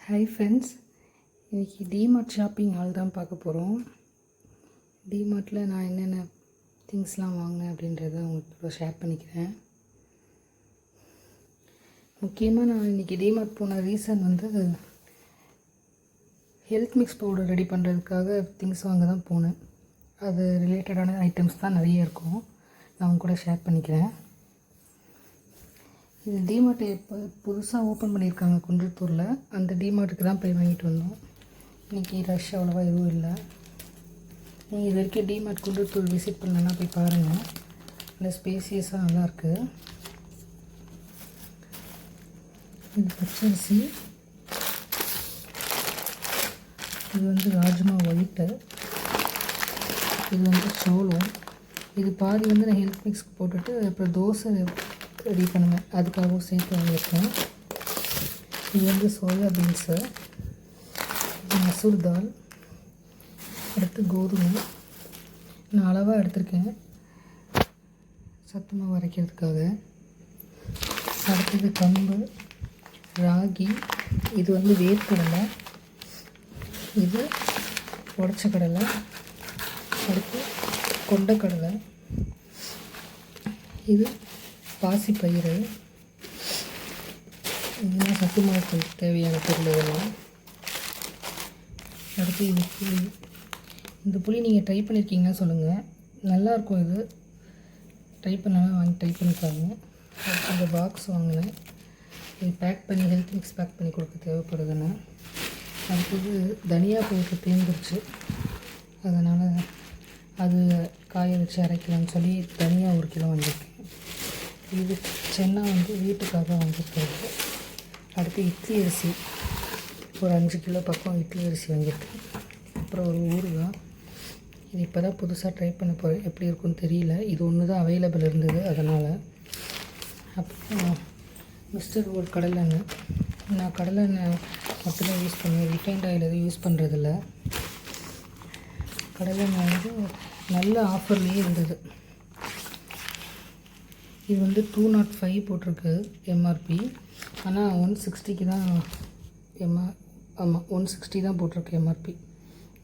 Hi friends, இன்றைக்கி DMart shopping hall தான் பார்க்க போகிறோம். டிமார்ட்டில் நான் என்னென்ன திங்ஸ்லாம் வாங்கினேன் அப்படின்றத உங்களுக்கு ஷேர் பண்ணிக்கிறேன். முக்கியமாக நான் இன்றைக்கி டிமார்ட் போன reason health mix powder ready பண்ணுறதுக்காக திங்ஸ் வாங்க தான் போனேன். அது ரிலேட்டடான ஐட்டம்ஸ் தான் நிறைய இருக்கும், நான் உங்க கூட ஷேர் பண்ணிக்கிறேன். இது டிமார்ட் இப்போ புதுசாக ஓப்பன் பண்ணியிருக்காங்க குன்றத்தூரில். அந்த டிமார்ட்டுக்கு தான் போய் வாங்கிட்டு வந்தோம். இன்றைக்கி ரஷ் அவ்வளோவா எதுவும் இல்லை. நீங்கள் இது வரைக்கும் டிமார்ட் குன்றத்தூர் விசிட் பண்ணலன்னா போய் பாருங்கள், நல்ல ஸ்பேசியஸாக நல்லாயிருக்கு. இது பச்சரிசி, இது ராஜ்மா ஒயிட்டு, இது சோளம். இது பாதி நான் ஹெல்த் மிக்ஸ்க்கு போட்டுட்டு அப்புறம் தோசை ரெடி பண்ணுவேன், அதுக்காகவும் சேர்த்து வாங்கியிருக்கேன். இது சோயா பீன்ஸு, இது மசூர் தால், அடுத்து கோதுமை. நான் அளவாக எடுத்திருக்கேன் சத்து மாவு அரைக்கிறதுக்காக. அடுத்தது கம்பு, ராகி, இது வேர்க்கடலை, இது உடச்ச கடலை, அடுத்து கொண்டக்கடலை, இது பாசிப்பயிறு. இதெல்லாம் சத்து மாவுக்கு தேவையான பொருள் இதெல்லாம். அடுத்து இது புளி. இந்த புளி நீங்கள் ட்ரை பண்ணியிருக்கீங்கன்னா சொல்லுங்கள், நல்லாயிருக்கும். இது ட்ரை பண்ணலாம், வாங்கி ட்ரை பண்ணி பாருங்கள். இந்த பாக்ஸ் வாங்கினேன், இது பேக் பண்ணி ஹெல்த் மிக்ஸ் பேக் பண்ணி கொடுக்க தேவைப்படுதுன்னு. அடுத்தது தனியா பவுடர் தேர்ந்துருச்சு, அதனால் அது காய வச்சு அரைக்கலாம்னு சொல்லி தனியா 1 கிலோ வாங்கியிருக்கேன். இது சென்னா வீட்டுக்காக வாங்கியிருக்கிறது. அடுத்து இட்லி அரிசி ஒரு 5 கிலோ பக்கம் இட்லி அரிசி வாங்கியிருக்கேன். அப்புறம் ஒரு ஊறுகாய். இது இப்போ தான் புதுசாக ட்ரை பண்ண போகிறேன், எப்படி இருக்குன்னு தெரியல. இது ஒன்று தான் அவைலபிள் இருந்தது, அதனால். அப்புறம் மிஸ்டர் கோல்ட் கடலெண்ணெய். நான் கடலெண்ணெய் மட்டும்தான் யூஸ் பண்ணுவேன், ரிஃபைண்ட் ஆயில் எதுவும் யூஸ் பண்ணுறதில்ல. கடலெண்ணெய் நல்ல ஆஃபர்லேயே இருந்தது. இது 205 போட்டிருக்கு எம்ஆர்பி, ஆனால் 160க்கு தான் ஆமாம் 160 தான் போட்டிருக்கு எம்ஆர்பி.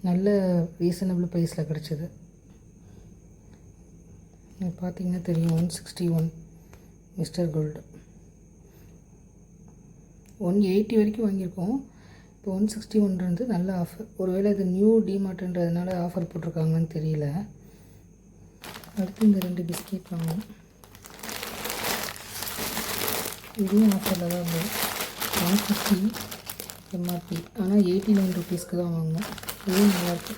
நல்ல ரீசனபிள் ப்ரைஸில் கிடச்சிது. பார்த்தீங்கன்னா தெரியும், 161 மிஸ்டர் கோல்டு. 180 வரைக்கும் வாங்கியிருக்கோம், இப்போ 161 நல்ல ஆஃபர். ஒருவேளை இது நியூ டிமார்ட்ன்றதுனால ஆஃபர் போட்டிருக்காங்கன்னு தெரியல. அடுத்து இந்த 2 பிஸ்கெட் வாங்கணும். இதுவும் ஆஃபரில் தான் இருந்தது, 150 எம்ஆர்பி, ஆனால் 89 ருபீஸ்க்கு தான் வாங்கினோம். இதுவும் நல்லாயிருக்கு,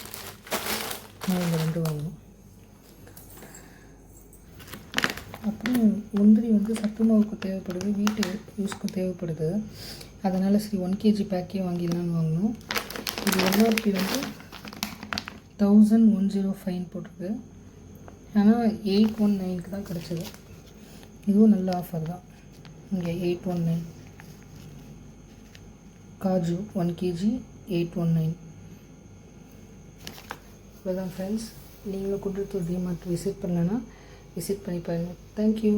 நான் இந்த 2 வாங்கணும். அப்புறம் முந்திரி சத்து மாவுக்கு தேவைப்படுது, வீட்டு யூஸ்க்கும் தேவைப்படுது, அதனால் சரி 1 kg பேக்கே வாங்கிடலான்னு வாங்கினோம். இது எம்ஆர்பி 1105 போட்டிருக்கு, ஆனால் 819க்கு தான் கிடச்சிது. இதுவும் நல்ல ஆஃபர் தான். இங்கே 819 காஜு 1 kg 819. இவ்வளோதான் ஃப்ரெண்ட்ஸ். நீங்களும் குன்றத்தூர் டிமார்ட் விசிட் பண்ணலன்னா விசிட் பண்ணி பாருங்கள். தேங்க்யூ.